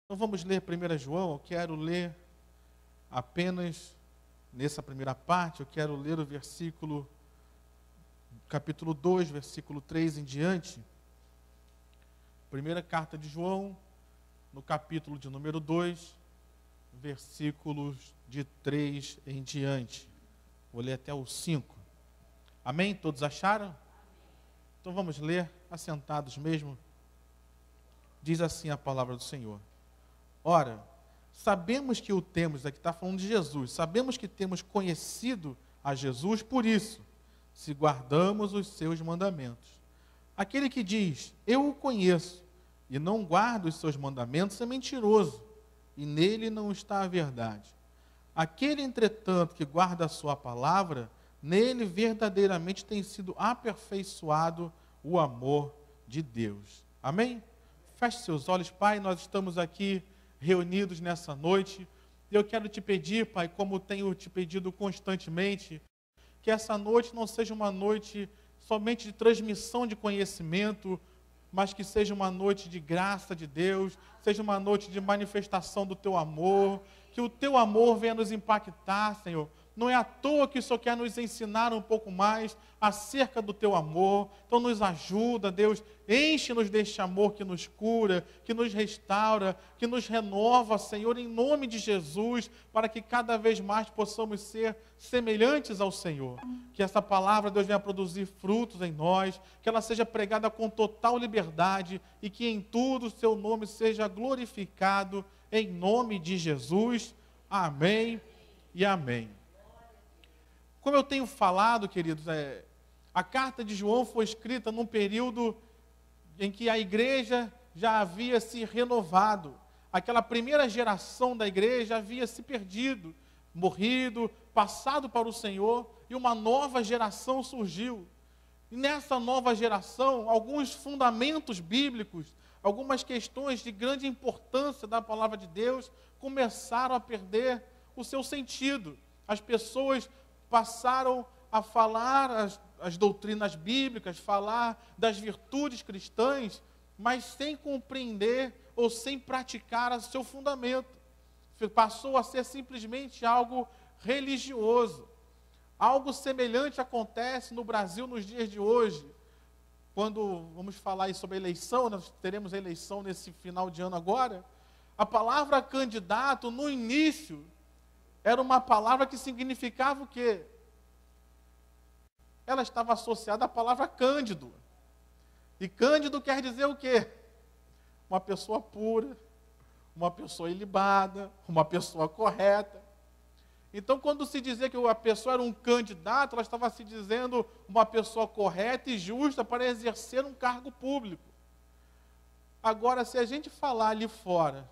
Então vamos ler 1 João. Eu quero ler apenas nessa primeira parte, eu quero ler o capítulo 2, versículo 3 em diante. Primeira carta de João, no capítulo de número 2, versículos de 3 em diante. Vou ler até o 5. Amém? Todos acharam? Então vamos ler, assentados mesmo. Diz assim a palavra do Senhor. Ora, sabemos que o temos, aqui está falando de Jesus, sabemos que temos conhecido a Jesus por isso, se guardamos os seus mandamentos. Aquele que diz, eu o conheço, e não guarda os seus mandamentos, é mentiroso, e nele não está a verdade. Aquele, entretanto, que guarda a sua palavra, nele verdadeiramente tem sido aperfeiçoado o amor de Deus. Amém? Feche seus olhos, Pai, nós estamos aqui reunidos nessa noite. Eu quero te pedir, Pai, como tenho te pedido constantemente, que essa noite não seja uma noite somente de transmissão de conhecimento, mas que seja uma noite de graça de Deus, seja uma noite de manifestação do teu amor, que o teu amor venha nos impactar, Senhor. Não é à toa que o Senhor quer nos ensinar um pouco mais acerca do teu amor. Então nos ajuda, Deus, enche-nos deste amor que nos cura, que nos restaura, que nos renova, Senhor, em nome de Jesus, para que cada vez mais possamos ser semelhantes ao Senhor. Que essa palavra, Deus, venha produzir frutos em nós, que ela seja pregada com total liberdade e que em tudo o seu nome seja glorificado, em nome de Jesus. Amém e amém. Como eu tenho falado, queridos, a carta de João foi escrita num período em que a igreja já havia se renovado. Aquela primeira geração da igreja havia se perdido, morrido, passado para o Senhor, e uma nova geração surgiu. E nessa nova geração, alguns fundamentos bíblicos, algumas questões de grande importância da palavra de Deus começaram a perder o seu sentido. As pessoas passaram a falar as doutrinas bíblicas, falar das virtudes cristãs, mas sem compreender ou sem praticar o seu fundamento. Passou a ser simplesmente algo religioso. Algo semelhante acontece no Brasil nos dias de hoje. Quando vamos falar aí sobre a eleição, nós teremos a eleição nesse final de ano agora, a palavra candidato, no início, era uma palavra que significava o quê? Ela estava associada à palavra cândido. E cândido quer dizer o quê? Uma pessoa pura, uma pessoa ilibada, uma pessoa correta. Então, quando se dizia que a pessoa era um candidato, ela estava se dizendo uma pessoa correta e justa para exercer um cargo público. Agora, se a gente falar ali fora,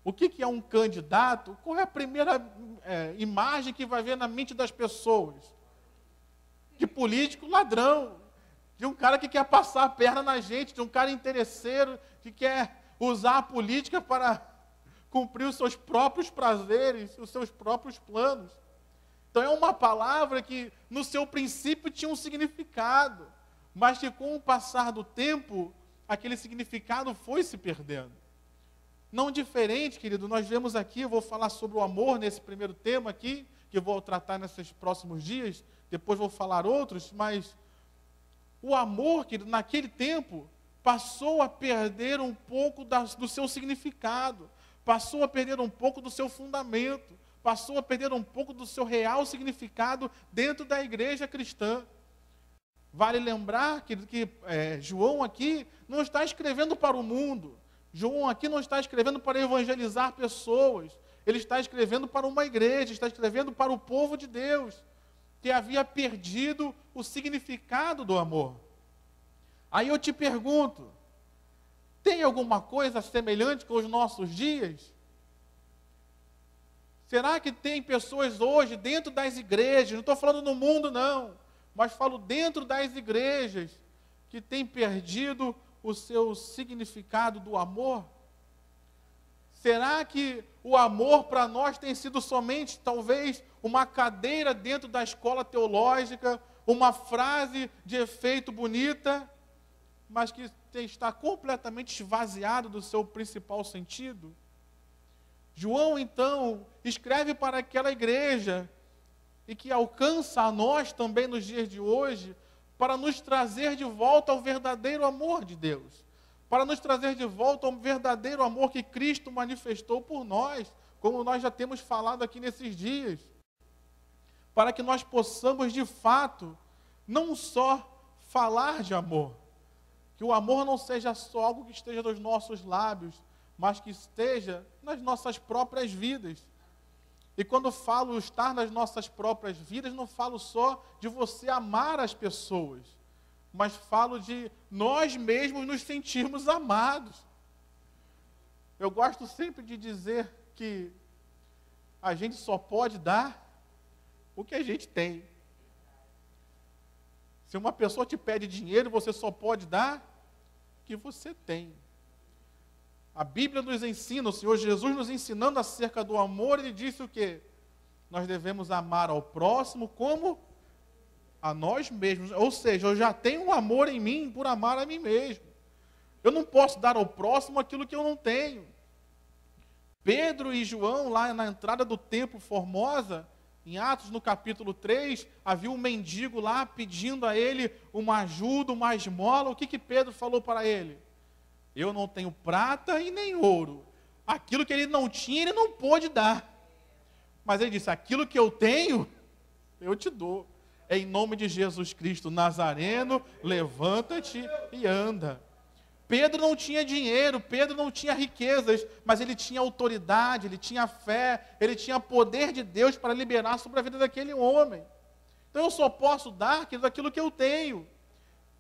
o que é um candidato? Qual é a primeira imagem que vai ver na mente das pessoas? De político ladrão, de um cara que quer passar a perna na gente, de um cara interesseiro, que quer usar a política para cumprir os seus próprios prazeres, os seus próprios planos. Então é uma palavra que no seu princípio tinha um significado, mas que com o passar do tempo, aquele significado foi se perdendo. Não diferente, querido, nós vemos aqui, eu vou falar sobre o amor nesse primeiro tema aqui, que eu vou tratar nesses próximos dias, depois vou falar outros, mas o amor, querido, naquele tempo, passou a perder um pouco do seu significado, passou a perder um pouco do seu fundamento, passou a perder um pouco do seu real significado dentro da igreja cristã. Vale lembrar, querido, que João aqui não está escrevendo para o mundo, João aqui não está escrevendo para evangelizar pessoas, ele está escrevendo para uma igreja, está escrevendo para o povo de Deus, que havia perdido o significado do amor. Aí eu te pergunto, tem alguma coisa semelhante com os nossos dias? Será que tem pessoas hoje dentro das igrejas, não estou falando no mundo não, mas falo dentro das igrejas, que têm perdido o seu significado do amor? Será que o amor para nós tem sido somente, talvez, uma cadeira dentro da escola teológica, uma frase de efeito bonita? mas que está completamente esvaziado do seu principal sentido? João, então, escreve para aquela igreja e que alcança a nós também nos dias de hoje, para nos trazer de volta ao verdadeiro amor de Deus, para nos trazer de volta ao verdadeiro amor que Cristo manifestou por nós, como nós já temos falado aqui nesses dias, para que nós possamos de fato não só falar de amor, que o amor não seja só algo que esteja nos nossos lábios, mas que esteja nas nossas próprias vidas. E quando falo estar nas nossas próprias vidas, não falo só de você amar as pessoas, mas falo de nós mesmos nos sentirmos amados. Eu gosto sempre de dizer que a gente só pode dar o que a gente tem. Se uma pessoa te pede dinheiro, você só pode dar o que você tem. A Bíblia nos ensina, o Senhor Jesus nos ensinando acerca do amor, Ele disse o quê? Nós devemos amar ao próximo como a nós mesmos. Ou seja, eu já tenho um amor em mim por amar a mim mesmo. Eu não posso dar ao próximo aquilo que eu não tenho. Pedro e João, lá na entrada do templo Formosa, em Atos, no capítulo 3, havia um mendigo lá pedindo a ele uma ajuda, uma esmola. O que Pedro falou para ele? Eu não tenho prata e nem ouro. Aquilo que ele não tinha, ele não pôde dar. Mas ele disse, aquilo que eu tenho, eu te dou. Em nome de Jesus Cristo Nazareno, levanta-te e anda. Pedro não tinha dinheiro, Pedro não tinha riquezas, mas ele tinha autoridade, ele tinha fé, ele tinha poder de Deus para liberar sobre a vida daquele homem. Então eu só posso dar aquilo que eu tenho.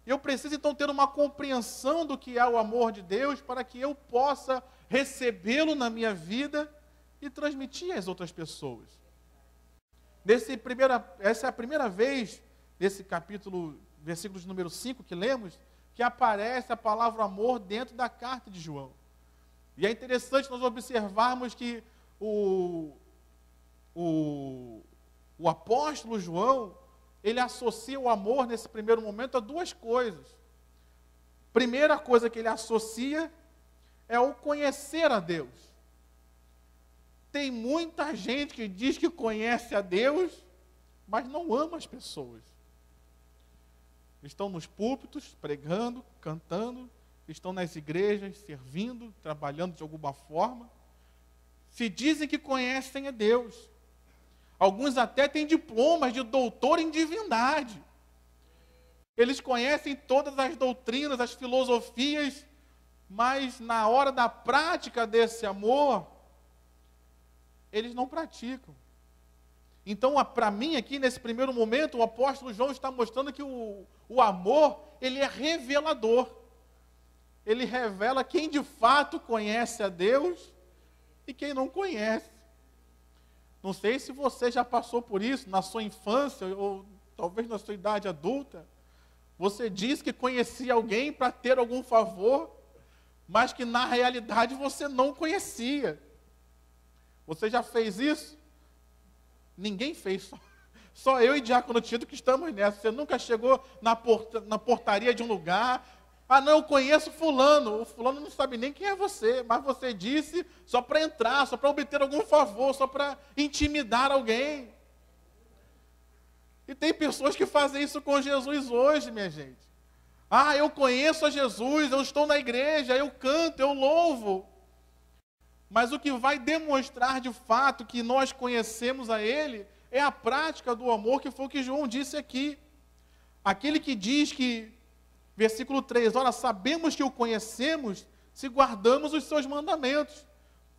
Eu preciso então ter uma compreensão do que é o amor de Deus para que eu possa recebê-lo na minha vida e transmitir às outras pessoas. Essa é a primeira vez, nesse capítulo, versículo de número 5 que lemos, que aparece a palavra amor dentro da carta de João. E é interessante nós observarmos que o apóstolo João, ele associa o amor nesse primeiro momento a duas coisas. Primeira coisa que ele associa é o conhecer a Deus. Tem muita gente que diz que conhece a Deus, mas não ama as pessoas. Estão nos púlpitos, pregando, cantando, estão nas igrejas, servindo, trabalhando de alguma forma. Se dizem que conhecem a Deus. Alguns até têm diplomas de doutor em divindade. Eles conhecem todas as doutrinas, as filosofias, mas na hora da prática desse amor, eles não praticam. Então, para mim aqui, nesse primeiro momento, o apóstolo João está mostrando que o amor, ele é revelador. Ele revela quem de fato conhece a Deus e quem não conhece. Não sei se você já passou por isso na sua infância ou talvez na sua idade adulta. Você diz que conhecia alguém para ter algum favor, mas que na realidade você não conhecia. Você já fez isso? Ninguém fez, só eu e Diácono Tito que estamos nessa. Você nunca chegou na portaria de um lugar, não, eu conheço fulano, o fulano não sabe nem quem é você, mas você disse só para entrar, só para obter algum favor, só para intimidar alguém. E tem pessoas que fazem isso com Jesus hoje, minha gente. Eu conheço a Jesus, eu estou na igreja, eu canto, eu louvo. Mas o que vai demonstrar de fato que nós conhecemos a Ele é a prática do amor, que foi o que João disse aqui. Aquele que diz que, versículo 3, ora, sabemos que o conhecemos se guardamos os seus mandamentos.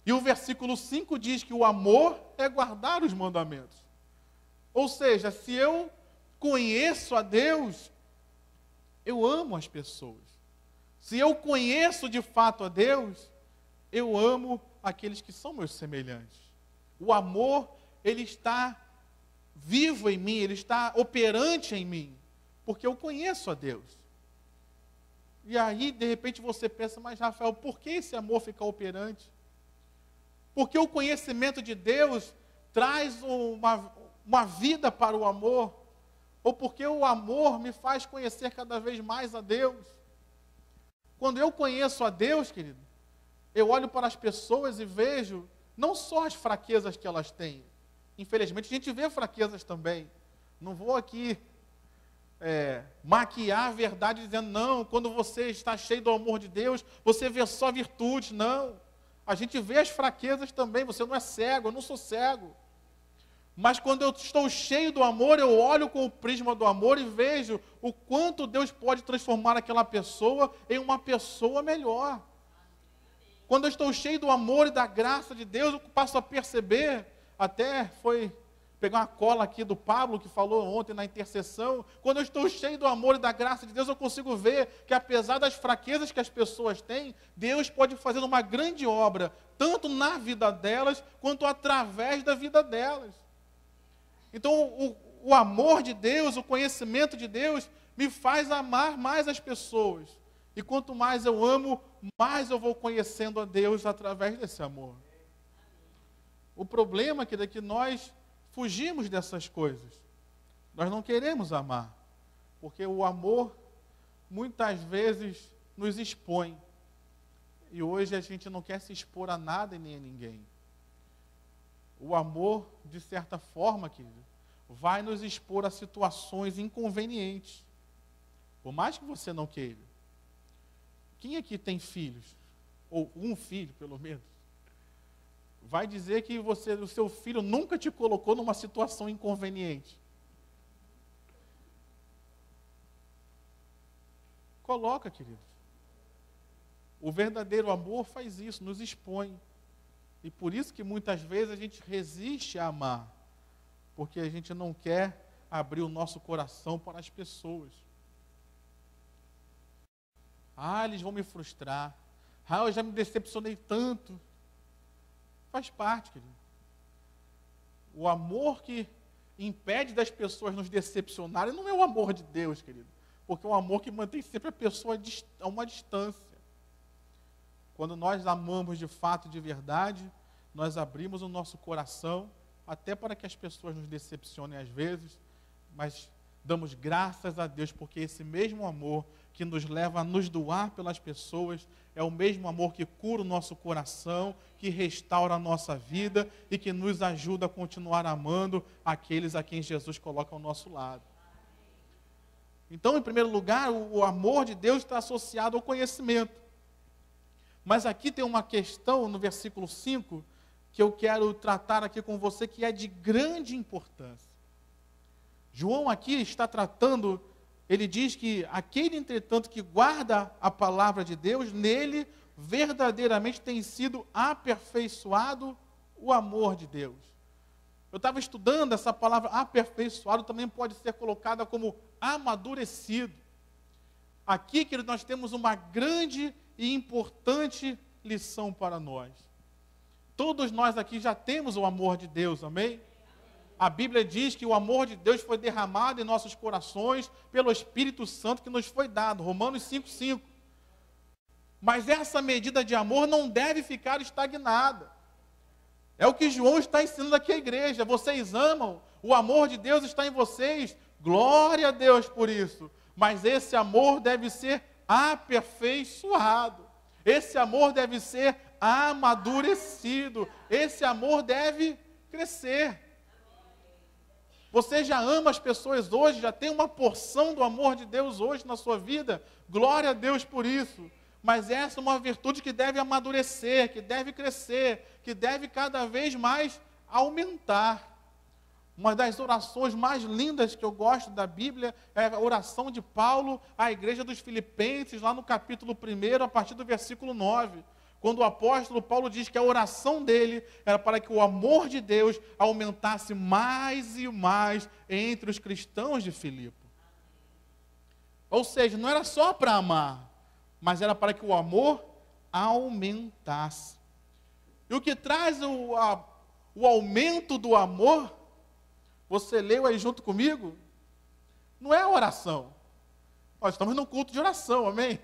E o versículo 5 diz que o amor é guardar os mandamentos. Ou seja, se eu conheço a Deus, eu amo as pessoas. Se eu conheço de fato a Deus, eu amo aqueles que são meus semelhantes. O amor, ele está vivo em mim, ele está operante em mim, porque eu conheço a Deus. E aí, de repente, você pensa, mas Rafael, por que esse amor fica operante? Porque o conhecimento de Deus traz uma vida para o amor, ou porque o amor me faz conhecer cada vez mais a Deus. Quando eu conheço a Deus, querido, eu olho para as pessoas e vejo não só as fraquezas que elas têm. Infelizmente, a gente vê fraquezas também. Não vou aqui maquiar a verdade dizendo, não, quando você está cheio do amor de Deus, você vê só virtudes. Não. A gente vê as fraquezas também. Você não é cego, eu não sou cego. Mas quando eu estou cheio do amor, eu olho com o prisma do amor e vejo o quanto Deus pode transformar aquela pessoa em uma pessoa melhor. Quando eu estou cheio do amor e da graça de Deus, eu passo a perceber, até foi pegar uma cola aqui do Pablo, que falou ontem na intercessão, quando eu estou cheio do amor e da graça de Deus, eu consigo ver que apesar das fraquezas que as pessoas têm, Deus pode fazer uma grande obra, tanto na vida delas, quanto através da vida delas. Então, o amor de Deus, o conhecimento de Deus, me faz amar mais as pessoas. E quanto mais eu amo, mais eu vou conhecendo a Deus através desse amor. O problema é que nós fugimos dessas coisas. Nós não queremos amar. Porque o amor, muitas vezes, nos expõe. E hoje a gente não quer se expor a nada e nem a ninguém. O amor, de certa forma, querido, vai nos expor a situações inconvenientes. Por mais que você não queira. Quem aqui tem filhos? Ou um filho, pelo menos. Vai dizer que o seu filho nunca te colocou numa situação inconveniente. Coloca, querido. O verdadeiro amor faz isso, nos expõe. E por isso que muitas vezes a gente resiste a amar. Porque a gente não quer abrir o nosso coração para as pessoas. Ah, eles vão me frustrar. Ah, eu já me decepcionei tanto. Faz parte, querido. O amor que impede das pessoas nos decepcionarem não é o amor de Deus, querido. Porque é um amor que mantém sempre a pessoa a uma distância. Quando nós amamos de fato, de verdade, nós abrimos o nosso coração, até para que as pessoas nos decepcionem às vezes, mas damos graças a Deus, porque esse mesmo amor que nos leva a nos doar pelas pessoas, é o mesmo amor que cura o nosso coração, que restaura a nossa vida e que nos ajuda a continuar amando aqueles a quem Jesus coloca ao nosso lado. Então, em primeiro lugar, o amor de Deus está associado ao conhecimento. Mas aqui tem uma questão no versículo 5 que eu quero tratar aqui com você, que é de grande importância. João aqui está tratando, ele diz que aquele, entretanto, que guarda a palavra de Deus, nele verdadeiramente tem sido aperfeiçoado o amor de Deus. Eu estava estudando essa palavra aperfeiçoado, também pode ser colocada como amadurecido. Aqui, querido, nós temos uma grande e importante lição para nós. Todos nós aqui já temos o amor de Deus, amém? A Bíblia diz que o amor de Deus foi derramado em nossos corações pelo Espírito Santo que nos foi dado, Romanos 5,5. Mas essa medida de amor não deve ficar estagnada. É o que João está ensinando aqui à igreja. Vocês amam, o amor de Deus está em vocês, glória a Deus por isso. Mas esse amor deve ser aperfeiçoado. Esse amor deve ser amadurecido. Esse amor deve crescer. Você já ama as pessoas hoje, já tem uma porção do amor de Deus hoje na sua vida. Glória a Deus por isso. Mas essa é uma virtude que deve amadurecer, que deve crescer, que deve cada vez mais aumentar. Uma das orações mais lindas que eu gosto da Bíblia é a oração de Paulo à igreja dos Filipenses, lá no capítulo 1, a partir do versículo 9. Quando o apóstolo Paulo diz que a oração dele era para que o amor de Deus aumentasse mais e mais entre os cristãos de Filipe. Ou seja, não era só para amar, mas era para que o amor aumentasse. E o que traz o aumento do amor, você leu aí junto comigo? Não é a oração. Nós estamos num culto de oração, amém?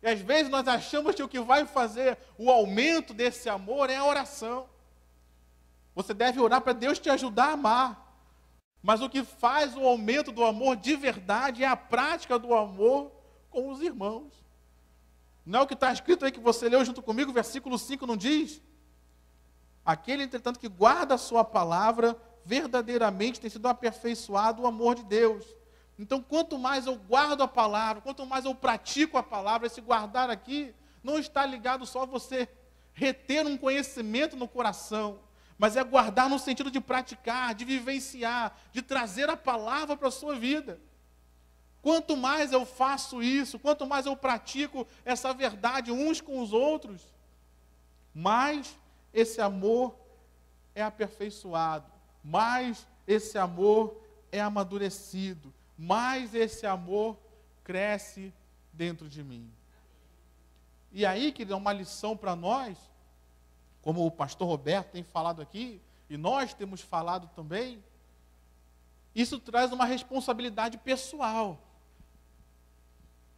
E às vezes nós achamos que o que vai fazer o aumento desse amor é a oração. Você deve orar para Deus te ajudar a amar. Mas o que faz o aumento do amor de verdade é a prática do amor com os irmãos. Não é o que está escrito aí que você leu junto comigo, versículo 5 não diz? Aquele, entretanto, que guarda a sua palavra, verdadeiramente tem sido aperfeiçoado o amor de Deus. Então, quanto mais eu guardo a palavra, quanto mais eu pratico a palavra, esse guardar aqui não está ligado só a você reter um conhecimento no coração, mas é guardar no sentido de praticar, de vivenciar, de trazer a palavra para a sua vida. Quanto mais eu faço isso, quanto mais eu pratico essa verdade uns com os outros, mais esse amor é aperfeiçoado, mais esse amor é amadurecido, mais esse amor cresce dentro de mim. E aí, que é uma lição para nós, como o pastor Roberto tem falado aqui, e nós temos falado também, isso traz uma responsabilidade pessoal.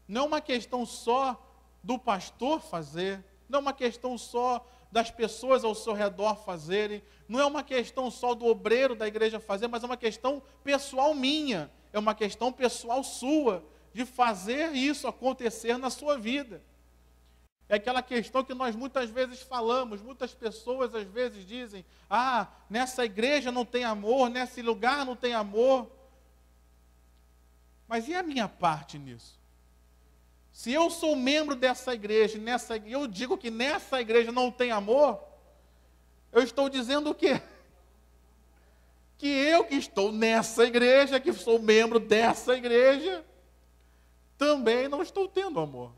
Não é uma questão só do pastor fazer, não é uma questão só das pessoas ao seu redor fazerem, não é uma questão só do obreiro da igreja fazer, mas é uma questão pessoal minha, é uma questão pessoal sua, de fazer isso acontecer na sua vida. É aquela questão que nós muitas vezes falamos, muitas pessoas às vezes dizem, nessa igreja não tem amor, nesse lugar não tem amor. Mas e a minha parte nisso? Se eu sou membro dessa igreja, eu digo que nessa igreja não tem amor, eu estou dizendo o quê? Que eu que estou nessa igreja, que sou membro dessa igreja, também não estou tendo amor.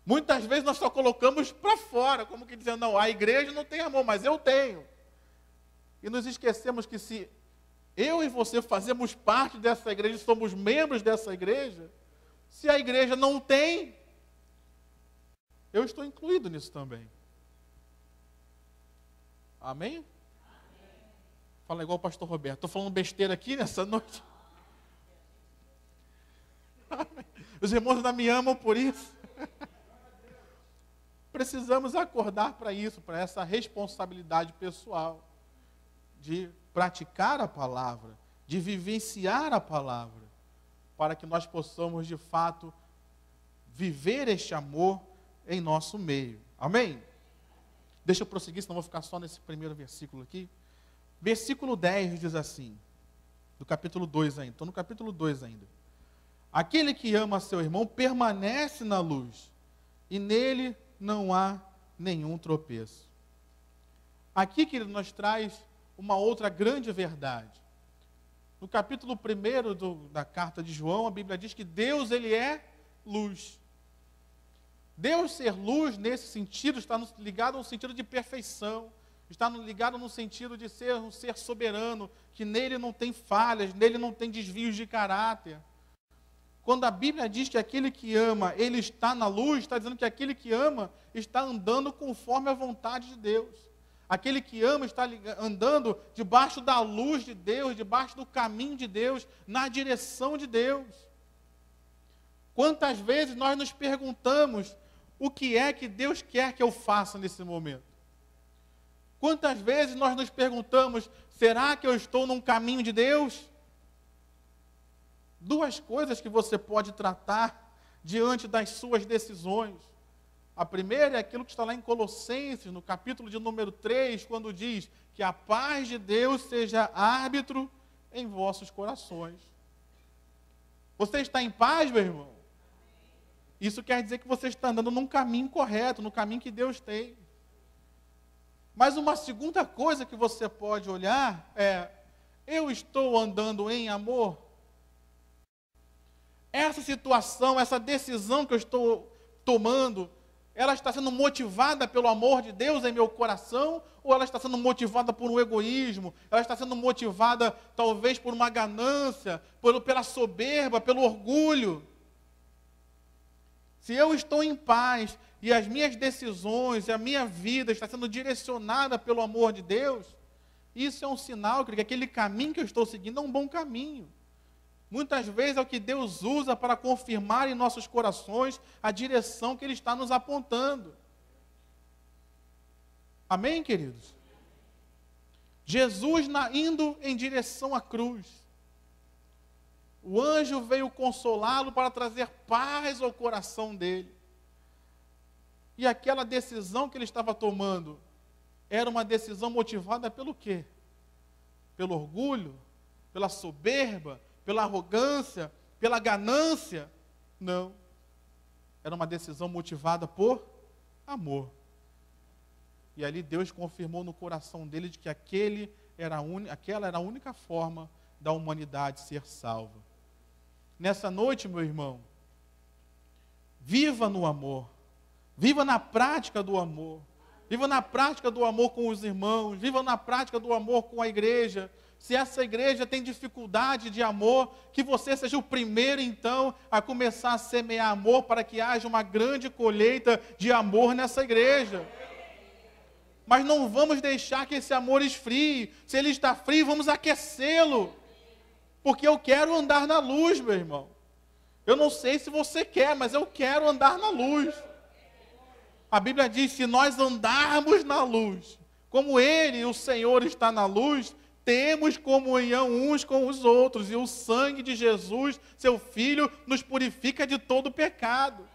Muitas vezes nós só colocamos para fora, como que dizendo, não, a igreja não tem amor, mas eu tenho. E nos esquecemos que se eu e você fazemos parte dessa igreja, somos membros dessa igreja, se a igreja não tem, eu estou incluído nisso também. Amém? Amém. Fala igual o pastor Roberto. Estou falando besteira aqui nessa noite. Os irmãos ainda me amam por isso. Precisamos acordar para isso, para essa responsabilidade pessoal de praticar a palavra, de vivenciar a palavra, para que nós possamos, de fato, viver este amor em nosso meio. Amém? Deixa eu prosseguir, senão vou ficar só nesse primeiro versículo aqui. Versículo 10 diz assim, do capítulo 2 ainda, estou no capítulo 2 ainda. Aquele que ama seu irmão permanece na luz, e nele não há nenhum tropeço. Aqui, querido, nos traz uma outra grande verdade. No capítulo 1 da carta de João, a Bíblia diz que Deus, ele é luz. Deus ser luz, nesse sentido, está ligado ao sentido de perfeição, está ligado no sentido de ser um ser soberano, que nele não tem falhas, nele não tem desvios de caráter. Quando a Bíblia diz que aquele que ama, ele está na luz, está dizendo que aquele que ama está andando conforme a vontade de Deus. Aquele que ama está andando debaixo da luz de Deus, debaixo do caminho de Deus, na direção de Deus. Quantas vezes nós nos perguntamos o que é que Deus quer que eu faça nesse momento? Quantas vezes nós nos perguntamos, será que eu estou num caminho de Deus? Duas coisas que você pode tratar diante das suas decisões. A primeira é aquilo que está lá em Colossenses, no capítulo de número 3, quando diz que a paz de Deus seja árbitro em vossos corações. Você está em paz, meu irmão? Isso quer dizer que você está andando num caminho correto, no caminho que Deus tem. Mas uma segunda coisa que você pode olhar é, eu estou andando em amor? Essa situação, essa decisão que eu estou tomando, ela está sendo motivada pelo amor de Deus em meu coração, ou ela está sendo motivada por um egoísmo, ela está sendo motivada talvez por uma ganância, pela soberba, pelo orgulho? Se eu estou em paz e as minhas decisões e a minha vida está sendo direcionada pelo amor de Deus, isso é um sinal que aquele caminho que eu estou seguindo é um bom caminho. Muitas vezes é o que Deus usa para confirmar em nossos corações a direção que Ele está nos apontando. Amém, queridos? Jesus indo em direção à cruz. O anjo veio consolá-lo para trazer paz ao coração dele. E aquela decisão que ele estava tomando era uma decisão motivada pelo quê? Pelo orgulho, pela soberba, pela arrogância, pela ganância? Não. Era uma decisão motivada por amor. E ali Deus confirmou no coração dele de que aquela era a única forma da humanidade ser salva. Nessa noite, meu irmão, viva no amor. Viva na prática do amor. Viva na prática do amor com os irmãos. Viva na prática do amor com a igreja. Se essa igreja tem dificuldade de amor, que você seja o primeiro, então, a começar a semear amor para que haja uma grande colheita de amor nessa igreja. Mas não vamos deixar que esse amor esfrie. Se ele está frio, vamos aquecê-lo. Porque eu quero andar na luz, meu irmão. Eu não sei se você quer, mas eu quero andar na luz. A Bíblia diz, se nós andarmos na luz, como Ele, o Senhor, está na luz, temos comunhão uns com os outros, e o sangue de Jesus, seu Filho, nos purifica de todo pecado.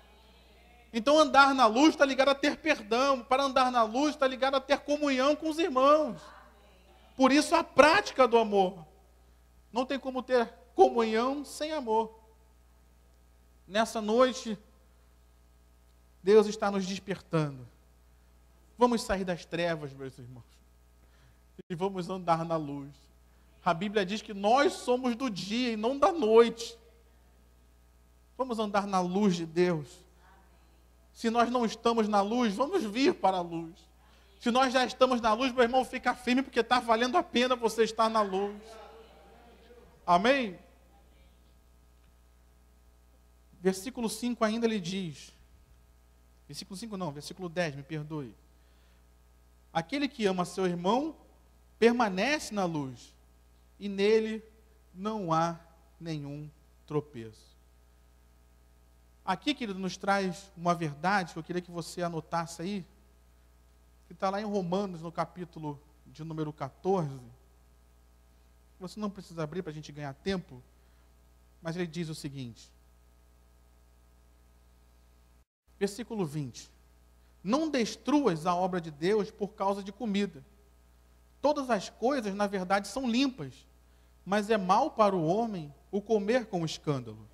Então andar na luz está ligado a ter perdão, para andar na luz está ligado a ter comunhão com os irmãos. Por isso a prática do amor. Não tem como ter comunhão sem amor. Nessa noite, Deus está nos despertando. Vamos sair das trevas, meus irmãos, e vamos andar na luz. A Bíblia diz que nós somos do dia e não da noite. Vamos andar na luz de Deus. Se nós não estamos na luz, vamos vir para a luz. Se nós já estamos na luz, meu irmão, fica firme, porque está valendo a pena você estar na luz. Amém? Versículo 5 ainda ele diz, versículo 5 não, versículo 10, me perdoe. Aquele que ama seu irmão, permanece na luz, e nele não há nenhum tropeço. Aqui, querido, nos traz uma verdade que eu queria que você anotasse aí, que está lá em Romanos, no capítulo de número 14. Você não precisa abrir para a gente ganhar tempo, mas ele diz o seguinte, versículo 20. Não destruas a obra de Deus por causa de comida. Todas as coisas, na verdade, são limpas, mas é mal para o homem o comer com escândalo.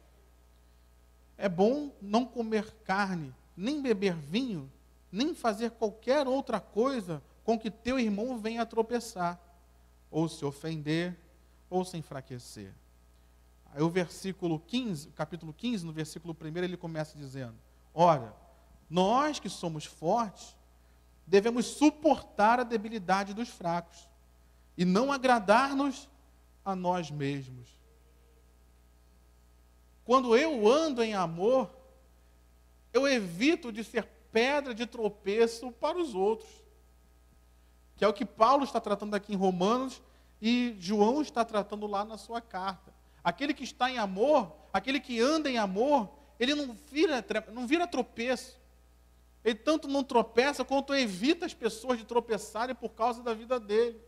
É bom não comer carne, nem beber vinho, nem fazer qualquer outra coisa com que teu irmão venha a tropeçar, ou se ofender, ou se enfraquecer. Aí o versículo 15, capítulo 15, no versículo 1, ele começa dizendo, ora, nós que somos fortes, devemos suportar a debilidade dos fracos, e não agradar-nos a nós mesmos. Quando eu ando em amor, eu evito de ser pedra de tropeço para os outros. Que é o que Paulo está tratando aqui em Romanos e João está tratando lá na sua carta. Aquele que está em amor, aquele que anda em amor, ele não vira tropeço. Ele tanto não tropeça quanto evita as pessoas de tropeçarem por causa da vida dele.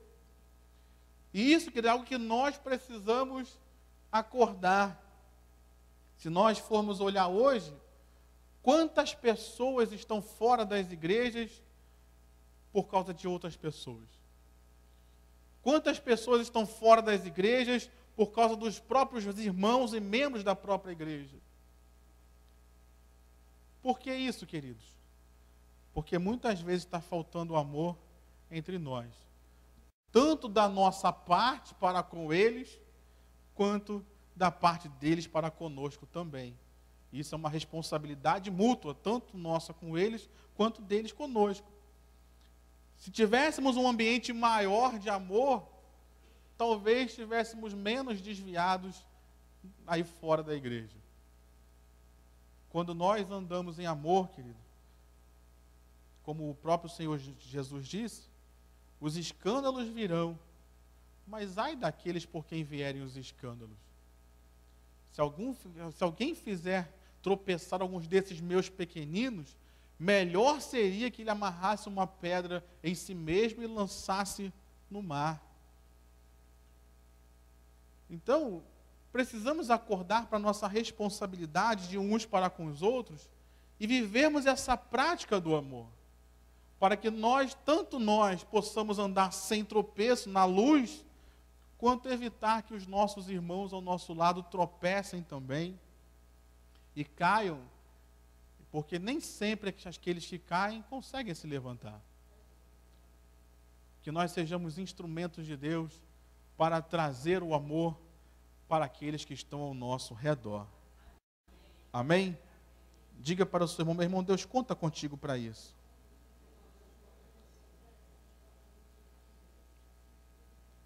E isso é algo que nós precisamos acordar. Se nós formos olhar hoje, quantas pessoas estão fora das igrejas por causa de outras pessoas? Quantas pessoas estão fora das igrejas por causa dos próprios irmãos e membros da própria igreja? Por que isso, queridos? Porque muitas vezes está faltando amor entre nós. Tanto da nossa parte para com eles, quanto da parte deles para conosco também. Isso é uma responsabilidade mútua, tanto nossa com eles, quanto deles conosco. Se tivéssemos um ambiente maior de amor, talvez estivéssemos menos desviados aí fora da igreja. Quando nós andamos em amor, querido, como o próprio Senhor Jesus disse, os escândalos virão, mas ai daqueles por quem vierem os escândalos. Se alguém fizer tropeçar alguns desses meus pequeninos, melhor seria que ele amarrasse uma pedra em si mesmo e lançasse no mar. Então, precisamos acordar para a nossa responsabilidade de uns para com os outros e vivermos essa prática do amor, para que tanto nós possamos andar sem tropeço na luz, quanto evitar que os nossos irmãos ao nosso lado tropecem também e caiam, porque nem sempre aqueles que caem conseguem se levantar. Que nós sejamos instrumentos de Deus para trazer o amor para aqueles que estão ao nosso redor. Amém? Diga para o seu irmão: meu irmão, Deus conta contigo para isso.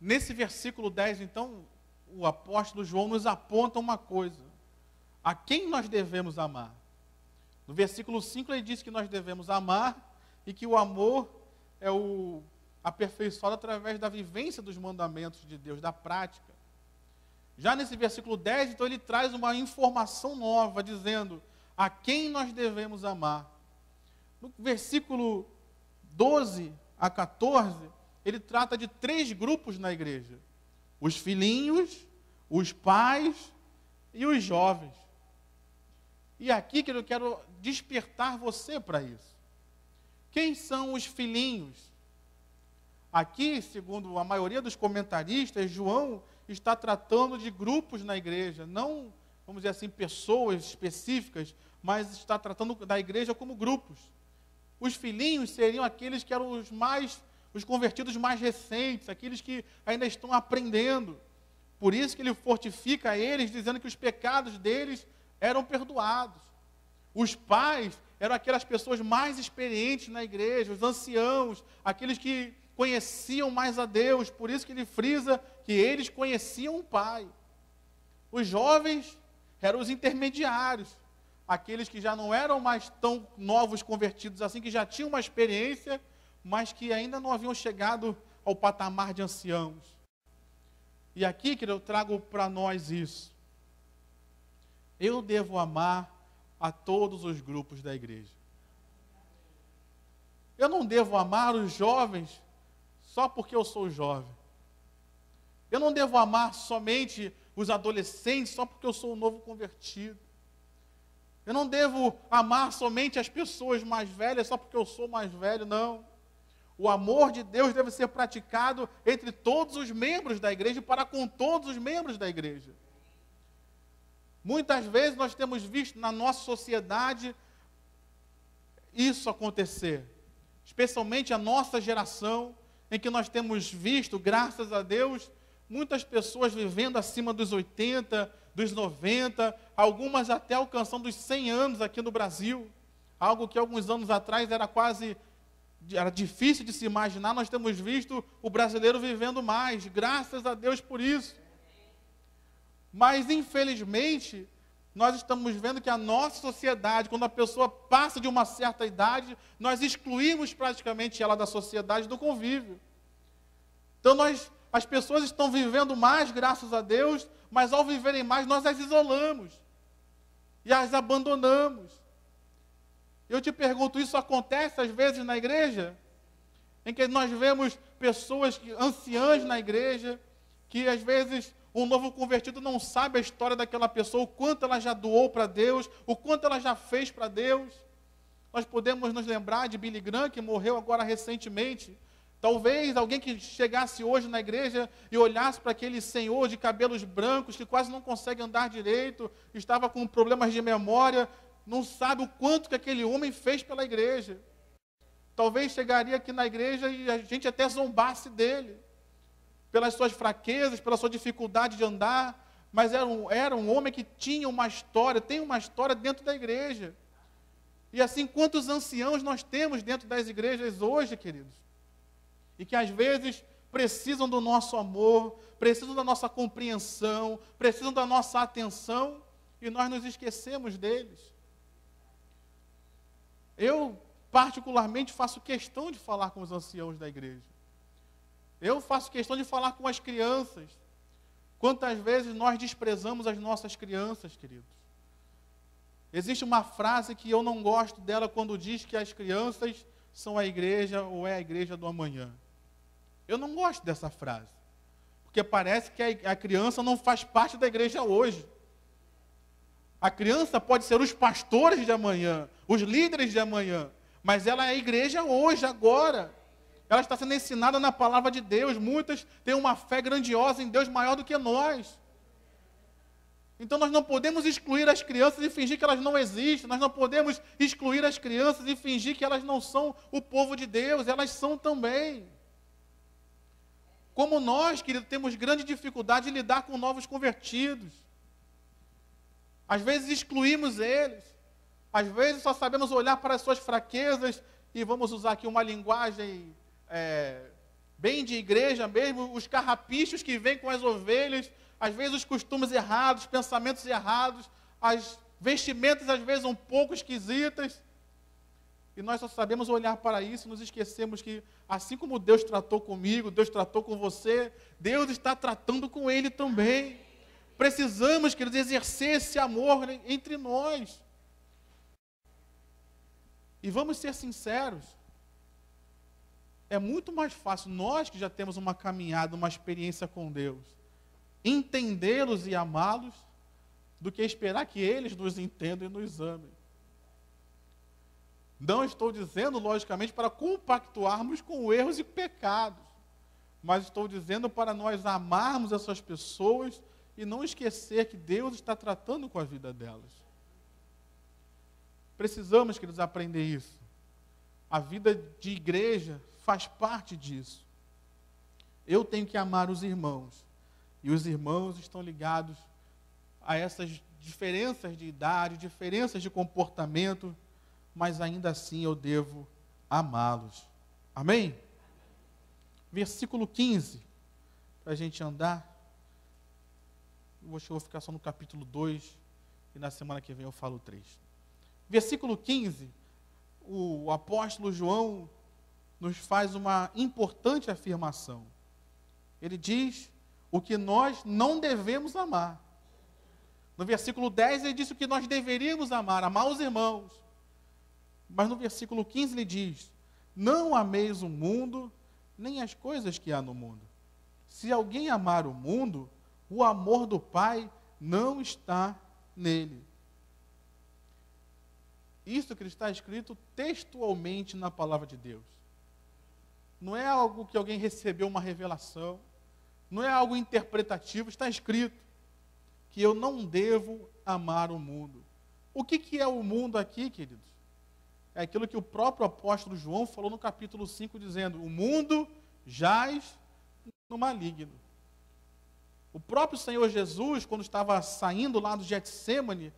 Nesse versículo 10, então, o apóstolo João nos aponta uma coisa: a quem nós devemos amar. No versículo 5 ele diz que nós devemos amar e que o amor é o aperfeiçoado através da vivência dos mandamentos de Deus, da prática. Já nesse versículo 10, então ele traz uma informação nova, dizendo a quem nós devemos amar. No versículo 12 a 14, ele trata de 3 grupos na igreja: os filhinhos, os pais e os jovens. E aqui que eu quero despertar você para isso. Quem são os filhinhos? Aqui, segundo a maioria dos comentaristas, João está tratando de grupos na igreja, não, vamos dizer assim, pessoas específicas, mas está tratando da igreja como grupos. Os filhinhos seriam aqueles que eram os convertidos mais recentes, aqueles que ainda estão aprendendo. Por isso que ele fortifica eles, dizendo que os pecados deles eram perdoados. Os pais eram aquelas pessoas mais experientes na igreja, os anciãos, aqueles que conheciam mais a Deus, por isso que ele frisa que eles conheciam o Pai. Os jovens eram os intermediários, aqueles que já não eram mais tão novos convertidos assim, que já tinham uma experiência, mas que ainda não haviam chegado ao patamar de anciãos. E aqui que eu trago para nós isso. Eu devo amar a todos os grupos da igreja. Eu não devo amar os jovens só porque eu sou jovem. Eu não devo amar somente os adolescentes só porque eu sou um novo convertido. Eu não devo amar somente as pessoas mais velhas só porque eu sou mais velho, não. O amor de Deus deve ser praticado entre todos os membros da igreja e para com todos os membros da igreja. Muitas vezes nós temos visto na nossa sociedade isso acontecer, especialmente a nossa geração, em que nós temos visto, graças a Deus, muitas pessoas vivendo acima dos 80, dos 90, algumas até alcançando os 100 anos aqui no Brasil, algo que alguns anos atrás era difícil de se imaginar. Nós temos visto o brasileiro vivendo mais, graças a Deus por isso. Mas, infelizmente, nós estamos vendo que a nossa sociedade, quando a pessoa passa de uma certa idade, nós excluímos praticamente ela da sociedade, do convívio. Então, as pessoas estão vivendo mais, graças a Deus, mas ao viverem mais, nós as isolamos e as abandonamos. Eu te pergunto, isso acontece às vezes na igreja? Em que nós vemos pessoas, anciãs na igreja, que às vezes um novo convertido não sabe a história daquela pessoa, o quanto ela já doou para Deus, o quanto ela já fez para Deus. Nós podemos nos lembrar de Billy Graham, que morreu agora recentemente. Talvez alguém que chegasse hoje na igreja e olhasse para aquele senhor de cabelos brancos, que quase não consegue andar direito, estava com problemas de memória, não sabe o quanto que aquele homem fez pela igreja. Talvez chegaria aqui na igreja e a gente até zombasse dele, pelas suas fraquezas, pela sua dificuldade de andar, mas era um homem que tinha uma história, tem uma história dentro da igreja. E assim, quantos anciãos nós temos dentro das igrejas hoje, queridos? E que às vezes precisam do nosso amor, precisam da nossa compreensão, precisam da nossa atenção, e nós nos esquecemos deles. Eu, particularmente, faço questão de falar com os anciãos da igreja. Eu faço questão de falar com as crianças. Quantas vezes nós desprezamos as nossas crianças, queridos? Existe uma frase que eu não gosto dela quando diz que as crianças são a igreja ou é a igreja do amanhã. Eu não gosto dessa frase. Porque parece que a criança não faz parte da igreja hoje. A criança pode ser os pastores de amanhã, os líderes de amanhã, mas ela é a igreja hoje, agora. Ela está sendo ensinada na palavra de Deus. Muitas têm uma fé grandiosa em Deus maior do que nós. Então nós não podemos excluir as crianças e fingir que elas não existem. Nós não podemos excluir as crianças e fingir que elas não são o povo de Deus. Elas são também. Como nós, querido, temos grande dificuldade de lidar com novos convertidos. Às vezes excluímos eles. Às vezes só sabemos olhar para as suas fraquezas e vamos usar aqui uma linguagem bem de igreja mesmo, os carrapichos que vêm com as ovelhas, às vezes os costumes errados, pensamentos errados, as vestimentas às vezes um pouco esquisitas. E nós só sabemos olhar para isso e nos esquecemos que, assim como Deus tratou comigo, Deus tratou com você, Deus está tratando com ele também. Precisamos, queridos, exercer esse amor entre nós. E vamos ser sinceros, é muito mais fácil nós que já temos uma caminhada, uma experiência com Deus, entendê-los e amá-los, do que esperar que eles nos entendam e nos amem. Não estou dizendo, logicamente, para compactuarmos com erros e pecados, mas estou dizendo para nós amarmos essas pessoas e não esquecer que Deus está tratando com a vida delas. Precisamos, queridos, aprender isso. A vida de igreja faz parte disso. Eu tenho que amar os irmãos, e os irmãos estão ligados a essas diferenças de idade, diferenças de comportamento, mas ainda assim eu devo amá-los. Amém? Versículo 15, para a gente andar. Eu vou ficar só no capítulo 2, e na semana que vem eu falo 3. Versículo 15, o apóstolo João nos faz uma importante afirmação. Ele diz o que nós não devemos amar. No versículo 10 ele diz o que nós deveríamos amar os irmãos. Mas no versículo 15 ele diz: não ameis o mundo, nem as coisas que há no mundo. Se alguém amar o mundo, o amor do Pai não está nele. Isso que está escrito textualmente na palavra de Deus. Não é algo que alguém recebeu uma revelação, não é algo interpretativo, está escrito que eu não devo amar o mundo. O que é o mundo aqui, queridos? É aquilo que o próprio apóstolo João falou no capítulo 5, dizendo: o mundo jaz no maligno. O próprio Senhor Jesus, quando estava saindo lá do Getsêmani,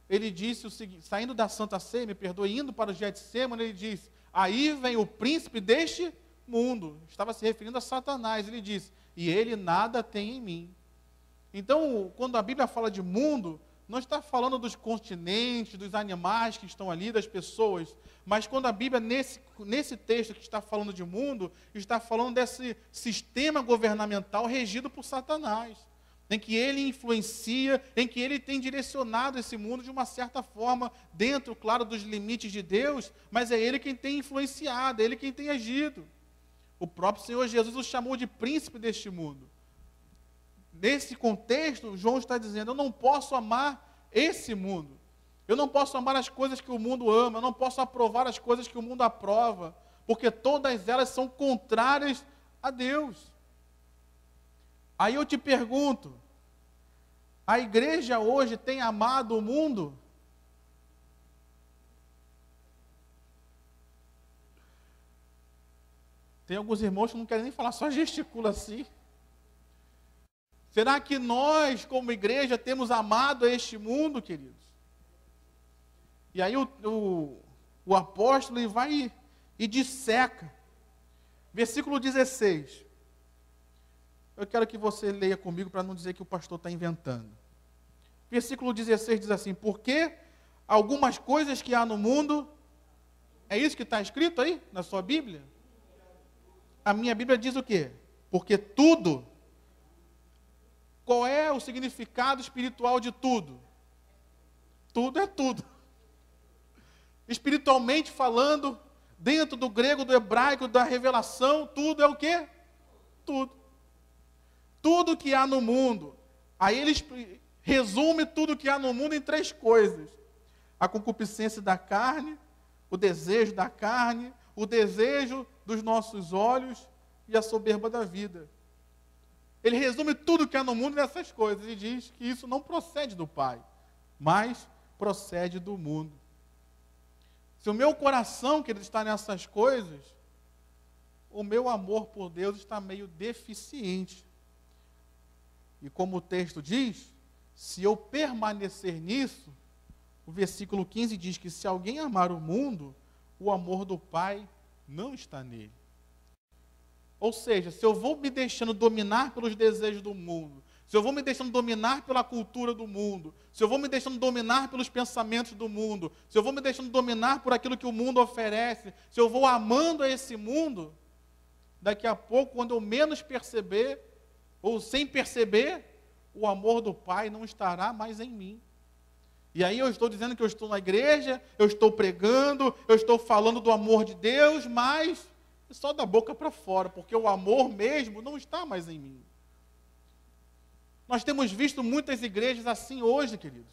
ele disse o seguinte, saindo da Santa Ceia, indo para o Getsêmani, ele disse: aí vem o príncipe deste mundo. Estava se referindo a Satanás. Ele disse: e ele nada tem em mim. Então, quando a Bíblia fala de mundo, não está falando dos continentes, dos animais que estão ali, das pessoas, mas quando a Bíblia, nesse texto que está falando de mundo, está falando desse sistema governamental regido por Satanás, em que ele influencia, em que ele tem direcionado esse mundo de uma certa forma, dentro, claro, dos limites de Deus, mas é ele quem tem influenciado, é ele quem tem agido. O próprio Senhor Jesus o chamou de príncipe deste mundo. Nesse contexto, João está dizendo: eu não posso amar esse mundo. Eu não posso amar as coisas que o mundo ama. Eu não posso aprovar as coisas que o mundo aprova. Porque todas elas são contrárias a Deus. Aí eu te pergunto: a igreja hoje tem amado o mundo? Tem alguns irmãos que não querem nem falar, só gesticula assim. Será que nós, como igreja, temos amado a este mundo, queridos? E aí o apóstolo vai e disseca. Versículo 16. Eu quero que você leia comigo para não dizer que o pastor está inventando. Versículo 16 diz assim: porque algumas coisas que há no mundo, é isso que está escrito aí na sua Bíblia? A minha Bíblia diz o quê? Porque tudo. Qual é o significado espiritual de tudo? Tudo é tudo. Espiritualmente falando, dentro do grego, do hebraico, da revelação, tudo é o quê? Tudo. tudo que há no mundo. Aí ele resume tudo que há no mundo em 3 coisas: a concupiscência da carne, o desejo da carne, o desejo dos nossos olhos e a soberba da vida. Ele resume tudo que há no mundo nessas coisas e diz que isso não procede do Pai, mas procede do mundo. Se o meu coração, querido, está nessas coisas, o meu amor por Deus está meio deficiente. E como o texto diz, se eu permanecer nisso, o versículo 15 diz que se alguém amar o mundo, o amor do Pai não está nele. Ou seja, se eu vou me deixando dominar pelos desejos do mundo, se eu vou me deixando dominar pela cultura do mundo, se eu vou me deixando dominar pelos pensamentos do mundo, se eu vou me deixando dominar por aquilo que o mundo oferece, se eu vou amando a esse mundo, daqui a pouco, quando eu menos perceber, ou sem perceber, o amor do Pai não estará mais em mim. E aí eu estou dizendo que eu estou na igreja, eu estou pregando, eu estou falando do amor de Deus, mas só da boca para fora, porque o amor mesmo não está mais em mim. Nós temos visto muitas igrejas assim hoje, queridos.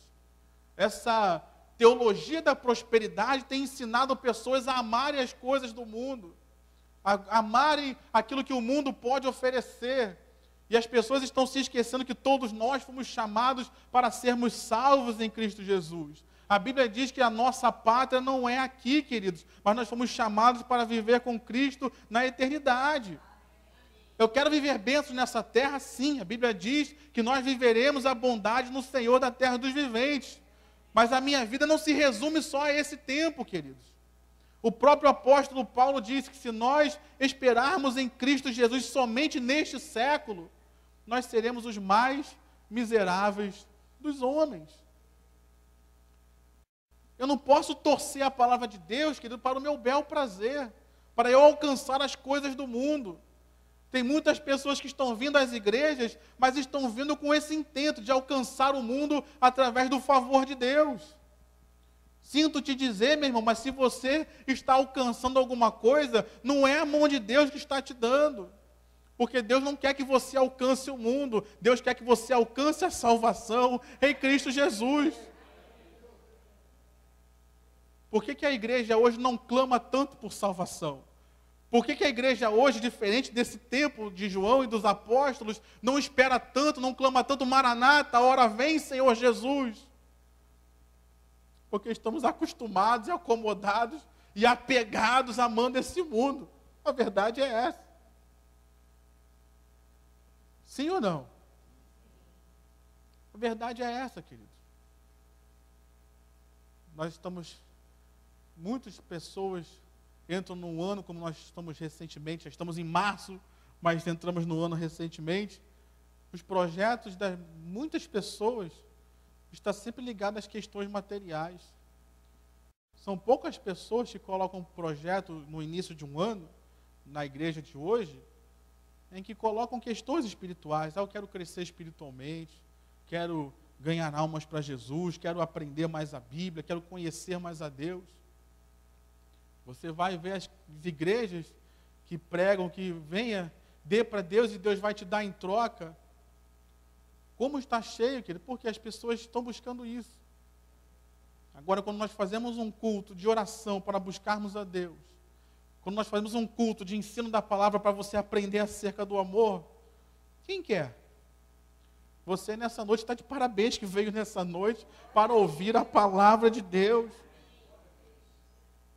Essa teologia da prosperidade tem ensinado pessoas a amarem as coisas do mundo, a amarem aquilo que o mundo pode oferecer. E as pessoas estão se esquecendo que todos nós fomos chamados para sermos salvos em Cristo Jesus. A Bíblia diz que a nossa pátria não é aqui, queridos, mas nós fomos chamados para viver com Cristo na eternidade. Eu quero viver bênçãos nessa terra, sim. A Bíblia diz que nós viveremos a bondade no Senhor da terra dos viventes. Mas a minha vida não se resume só a esse tempo, queridos. O próprio apóstolo Paulo disse que se nós esperarmos em Cristo Jesus somente neste século, nós seremos os mais miseráveis dos homens. Eu não posso torcer a palavra de Deus, querido, para o meu bel prazer, para eu alcançar as coisas do mundo. Tem muitas pessoas que estão vindo às igrejas, mas estão vindo com esse intento de alcançar o mundo através do favor de Deus. Sinto te dizer, meu irmão, mas se você está alcançando alguma coisa, não é a mão de Deus que está te dando. Porque Deus não quer que você alcance o mundo, Deus quer que você alcance a salvação em Cristo Jesus. Por que a igreja hoje não clama tanto por salvação? Por que a igreja hoje, diferente desse tempo de João e dos apóstolos, não espera tanto, não clama tanto, Maranata, a hora vem, Senhor Jesus? Porque estamos acostumados e acomodados e apegados amando esse mundo. A verdade é essa. Sim ou não? A verdade é essa, queridos. Nós estamos, muitas pessoas entram num ano, como nós estamos recentemente, já estamos em março, mas entramos no ano recentemente. Os projetos de muitas pessoas estão sempre ligados às questões materiais. São poucas pessoas que colocam um projeto no início de um ano, na igreja de hoje, em que colocam questões espirituais. Eu quero crescer espiritualmente, quero ganhar almas para Jesus, quero aprender mais a Bíblia, quero conhecer mais a Deus. Você vai ver as igrejas que pregam que venha, dê para Deus e Deus vai te dar em troca. Como está cheio, querido? Porque as pessoas estão buscando isso. Agora, quando nós fazemos um culto de oração para buscarmos a Deus, quando nós fazemos um culto de ensino da palavra para você aprender acerca do amor, quem quer? Você nessa noite está de parabéns que veio nessa noite para ouvir a palavra de Deus.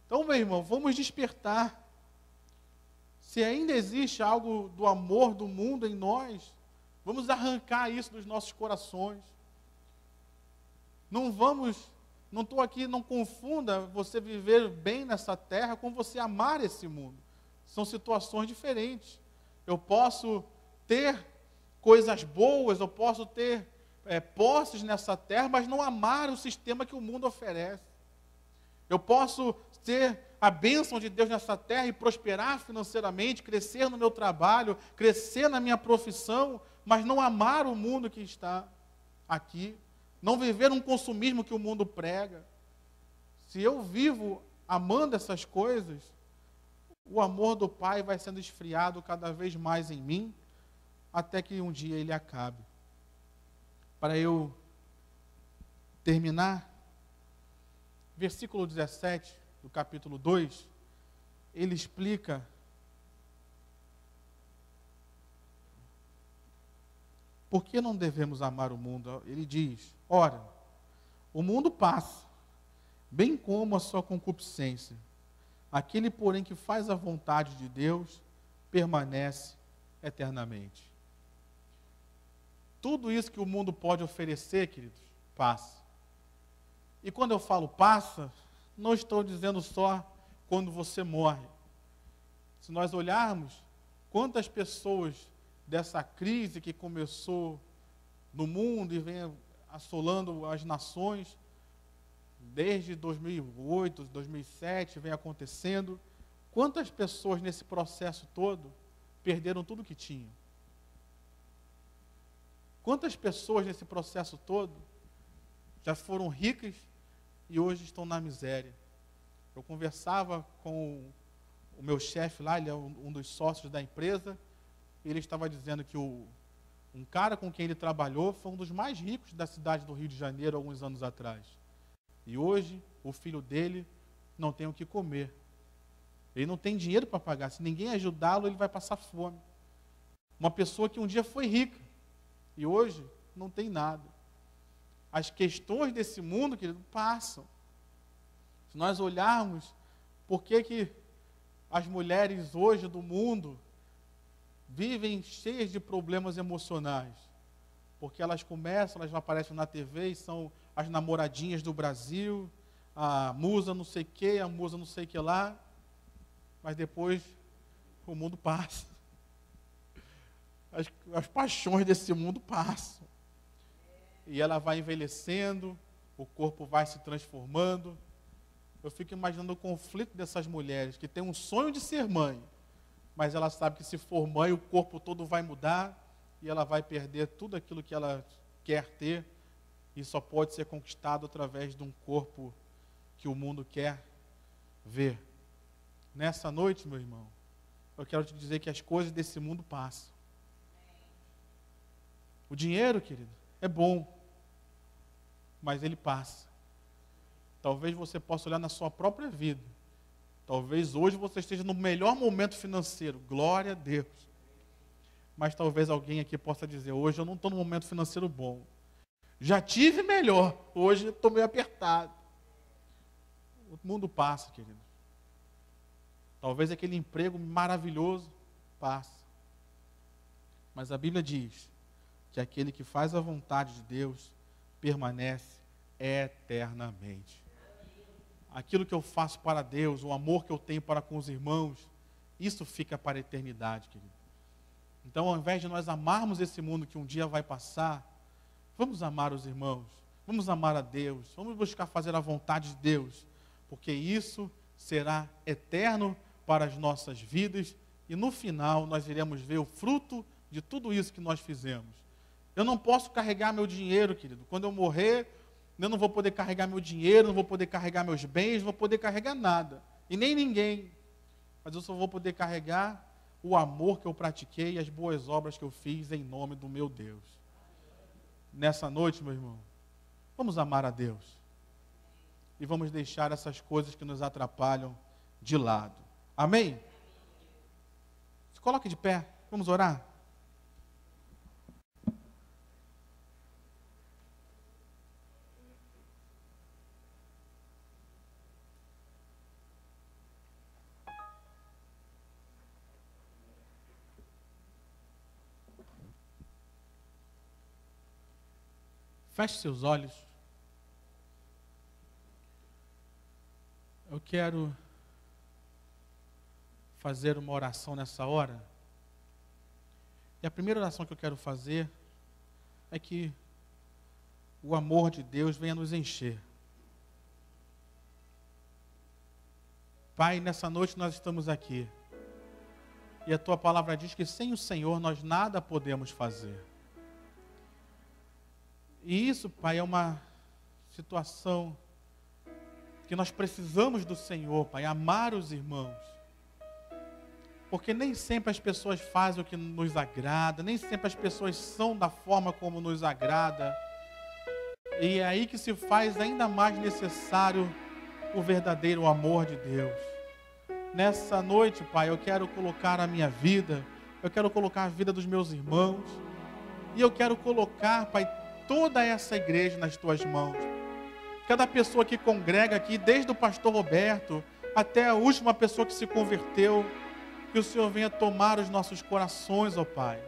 Então, meu irmão, vamos despertar. Se ainda existe algo do amor do mundo em nós, vamos arrancar isso dos nossos corações. Não estou aqui, não confunda você viver bem nessa terra com você amar esse mundo. São situações diferentes. Eu posso ter coisas boas, eu posso ter posses nessa terra, mas não amar o sistema que o mundo oferece. Eu posso ter a bênção de Deus nessa terra e prosperar financeiramente, crescer no meu trabalho, crescer na minha profissão, mas não amar o mundo que está aqui, não viver um consumismo que o mundo prega. Se eu vivo amando essas coisas, o amor do Pai vai sendo esfriado cada vez mais em mim, até que um dia ele acabe. Para eu terminar, versículo 17 do capítulo 2, ele explica por que não devemos amar o mundo. Ele diz: ora, o mundo passa, bem como a sua concupiscência. Aquele, porém, que faz a vontade de Deus, permanece eternamente. Tudo isso que o mundo pode oferecer, queridos, passa. E quando eu falo passa, não estou dizendo só quando você morre. Se nós olharmos quantas pessoas dessa crise que começou no mundo e vem assolando as nações, desde 2008, 2007, vem acontecendo, quantas pessoas nesse processo todo perderam tudo que tinham? Quantas pessoas nesse processo todo já foram ricas e hoje estão na miséria? Eu conversava com o meu chefe lá, ele é um dos sócios da empresa, e ele estava dizendo que um cara com quem ele trabalhou foi um dos mais ricos da cidade do Rio de Janeiro, alguns anos atrás. E hoje, o filho dele não tem o que comer. Ele não tem dinheiro para pagar. Se ninguém ajudá-lo, ele vai passar fome. Uma pessoa que um dia foi rica e hoje não tem nada. As questões desse mundo, querido, passam. Se nós olharmos por que as mulheres hoje do mundo vivem cheias de problemas emocionais, porque elas aparecem na TV e são as namoradinhas do Brasil, a musa não sei o que, a musa não sei o que lá, mas depois o mundo passa. As paixões desse mundo passam. E ela vai envelhecendo, o corpo vai se transformando. Eu fico imaginando o conflito dessas mulheres que têm um sonho de ser mãe, mas ela sabe que se for mãe, o corpo todo vai mudar e ela vai perder tudo aquilo que ela quer ter e só pode ser conquistado através de um corpo que o mundo quer ver. Nessa noite, meu irmão, eu quero te dizer que as coisas desse mundo passam. O dinheiro, querido, é bom, mas ele passa. Talvez você possa olhar na sua própria vida. Talvez hoje você esteja no melhor momento financeiro. Glória a Deus. Mas talvez alguém aqui possa dizer: hoje eu não estou num momento financeiro bom. Já tive melhor. Hoje eu estou meio apertado. O mundo passa, querido. Talvez aquele emprego maravilhoso passe. Mas a Bíblia diz que aquele que faz a vontade de Deus permanece eternamente. Aquilo que eu faço para Deus, o amor que eu tenho para com os irmãos, isso fica para a eternidade, querido. Então, ao invés de nós amarmos esse mundo que um dia vai passar, vamos amar os irmãos, vamos amar a Deus, vamos buscar fazer a vontade de Deus, porque isso será eterno para as nossas vidas e no final nós iremos ver o fruto de tudo isso que nós fizemos. Eu não posso carregar meu dinheiro, querido. Quando eu morrer, eu não vou poder carregar meu dinheiro, não vou poder carregar meus bens, não vou poder carregar nada. E nem ninguém. Mas eu só vou poder carregar o amor que eu pratiquei e as boas obras que eu fiz em nome do meu Deus. Nessa noite, meu irmão, vamos amar a Deus. E vamos deixar essas coisas que nos atrapalham de lado. Amém? Se coloque de pé, vamos orar? Feche seus olhos. Eu quero fazer uma oração nessa hora. E a primeira oração que eu quero fazer é que o amor de Deus venha nos encher. Pai, nessa noite nós estamos aqui. E a Tua palavra diz que sem o Senhor nós nada podemos fazer. E isso, Pai, é uma situação que nós precisamos do Senhor, Pai, amar os irmãos. Porque nem sempre as pessoas fazem o que nos agrada, nem sempre as pessoas são da forma como nos agrada. E é aí que se faz ainda mais necessário o verdadeiro amor de Deus. Nessa noite, Pai, eu quero colocar a minha vida, eu quero colocar a vida dos meus irmãos, e eu quero colocar, Pai, toda essa igreja nas tuas mãos. Cada pessoa que congrega aqui, desde o pastor Roberto até a última pessoa que se converteu, que o Senhor venha tomar os nossos corações, ó Pai.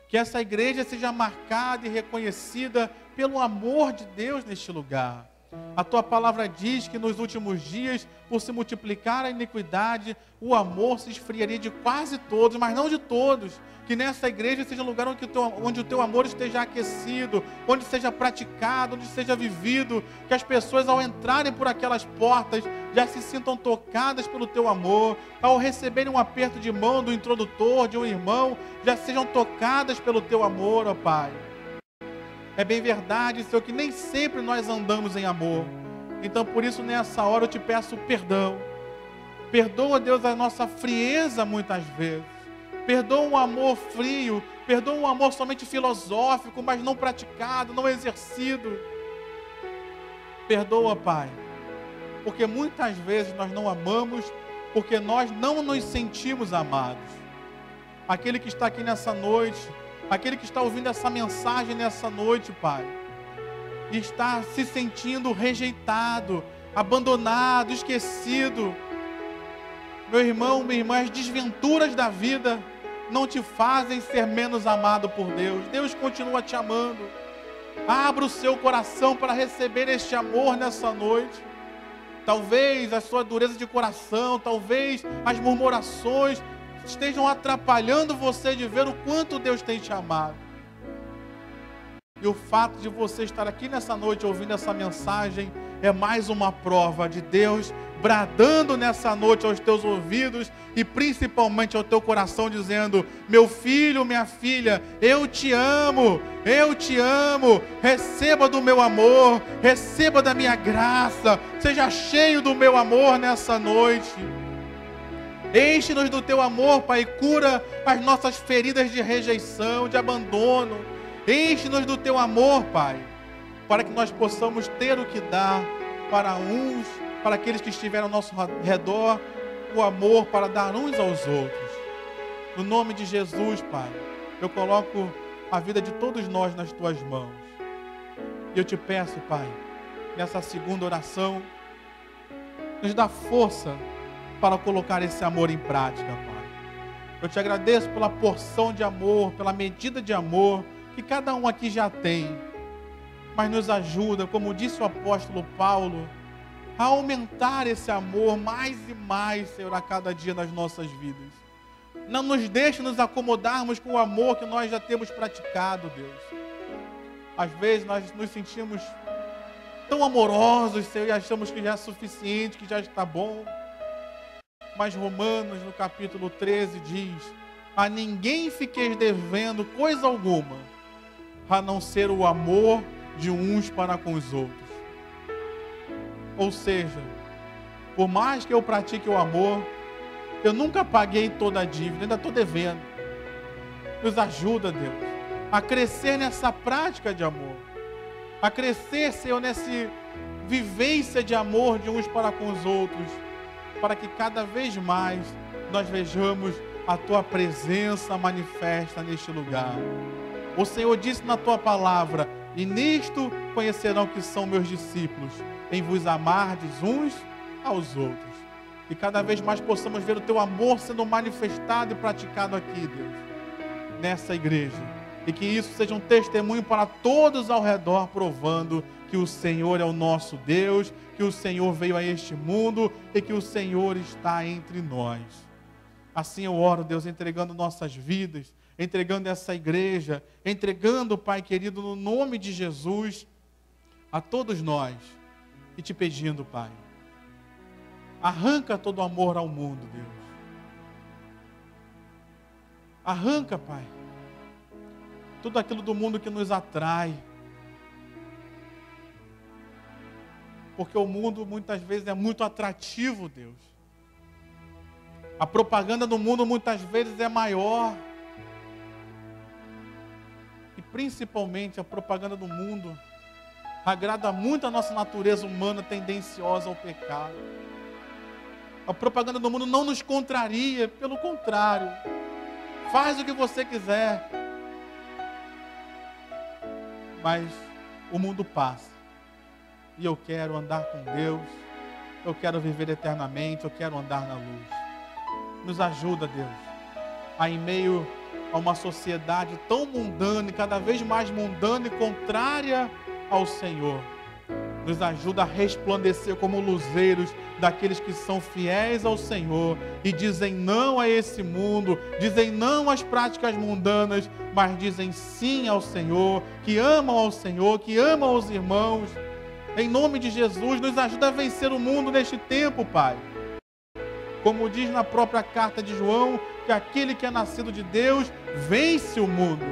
Que essa igreja seja marcada e reconhecida pelo amor de Deus neste lugar. A tua palavra diz que nos últimos dias, por se multiplicar a iniquidade, o amor se esfriaria de quase todos, mas não de todos. Que nessa igreja seja um lugar onde o teu amor esteja aquecido, onde seja praticado, onde seja vivido. Que as pessoas, ao entrarem por aquelas portas, já se sintam tocadas pelo teu amor. Ao receberem um aperto de mão do introdutor, de um irmão, já sejam tocadas pelo teu amor, ó Pai. É bem verdade, Senhor, que nem sempre nós andamos em amor. Então, por isso, nessa hora eu te peço perdão. Perdoa, Deus, a nossa frieza muitas vezes. Perdoa o amor frio. Perdoa o amor somente filosófico, mas não praticado, não exercido. Perdoa, Pai. Porque muitas vezes nós não amamos porque nós não nos sentimos amados. Aquele que está aqui nessa noite, aquele que está ouvindo essa mensagem nessa noite, Pai, e está se sentindo rejeitado, abandonado, esquecido. Meu irmão, minha irmã, as desventuras da vida não te fazem ser menos amado por Deus. Deus continua te amando. Abra o seu coração para receber este amor nessa noite. Talvez a sua dureza de coração, talvez as murmurações estejam atrapalhando você de ver o quanto Deus tem te amado. E o fato de você estar aqui nessa noite ouvindo essa mensagem é mais uma prova de Deus bradando nessa noite aos teus ouvidos e principalmente ao teu coração, dizendo: meu filho, minha filha, eu te amo, receba do meu amor, receba da minha graça, seja cheio do meu amor nessa noite. Enche-nos do teu amor, Pai, cura as nossas feridas de rejeição, de abandono. Enche-nos do teu amor, Pai, para que nós possamos ter o que dar para uns, para aqueles que estiverem ao nosso redor, o amor para dar uns aos outros. No nome de Jesus, Pai, eu coloco a vida de todos nós nas tuas mãos. E eu te peço, Pai, nessa segunda oração, nos dá força para colocar esse amor em prática, Pai. Eu te agradeço pela porção de amor, pela medida de amor que cada um aqui já tem. Mas nos ajuda, como disse o apóstolo Paulo, a aumentar esse amor mais e mais, Senhor, a cada dia nas nossas vidas. Não nos deixe nos acomodarmos com o amor que nós já temos praticado, Deus. Às vezes nós nos sentimos tão amorosos, Senhor, e achamos que já é suficiente, que já está bom. Mas Romanos, no capítulo 13, diz: a ninguém fiqueis devendo coisa alguma, a não ser o amor de uns para com os outros. Ou seja, por mais que eu pratique o amor, eu nunca paguei toda a dívida, ainda estou devendo. Nos ajuda, Deus, a crescer nessa prática de amor, a crescer, Senhor, nessa vivência de amor de uns para com os outros, para que cada vez mais nós vejamos a Tua presença manifesta neste lugar. O Senhor disse na Tua palavra: e nisto conhecerão que são meus discípulos, em vos amardes uns aos outros. E cada vez mais possamos ver o Teu amor sendo manifestado e praticado aqui, Deus, nessa igreja. E que isso seja um testemunho para todos ao redor, provando que o Senhor é o nosso Deus, que o Senhor veio a este mundo e que o Senhor está entre nós. Assim eu oro, Deus, entregando nossas vidas, entregando essa igreja, entregando, Pai querido, no nome de Jesus, a todos nós, e te pedindo, Pai, arranca todo amor ao mundo, Deus. Arranca, Pai, tudo aquilo do mundo que nos atrai. Porque o mundo muitas vezes é muito atrativo, Deus. A propaganda do mundo muitas vezes é maior. E principalmente a propaganda do mundo agrada muito a nossa natureza humana tendenciosa ao pecado. A propaganda do mundo não nos contraria, pelo contrário. Faz o que você quiser. Mas o mundo passa. E eu quero andar com Deus. Eu quero viver eternamente. Eu quero andar na luz. Nos ajuda, Deus, a em meio a uma sociedade tão mundana, e cada vez mais mundana e contrária ao Senhor. Nos ajuda a resplandecer como luzeiros daqueles que são fiéis ao Senhor e dizem não a esse mundo, dizem não às práticas mundanas, mas dizem sim ao Senhor, que amam ao Senhor, que amam os irmãos. Em nome de Jesus, nos ajuda a vencer o mundo neste tempo, Pai. Como diz na própria carta de João, que aquele que é nascido de Deus vence o mundo.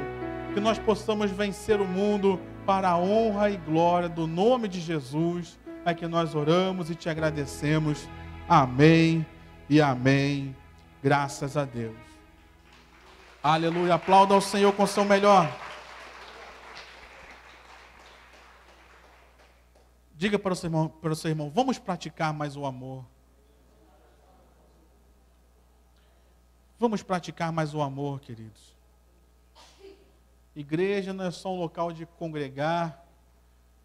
Que nós possamos vencer o mundo para a honra e glória do nome de Jesus. É que nós oramos e te agradecemos. Amém e amém. Graças a Deus. Aleluia. Aplauda ao Senhor com o seu melhor. Diga para o seu irmão, vamos praticar mais o amor. Vamos praticar mais o amor, queridos. Igreja não é só um local de congregar.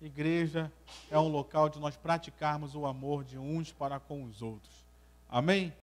Igreja é um local de nós praticarmos o amor de uns para com os outros. Amém?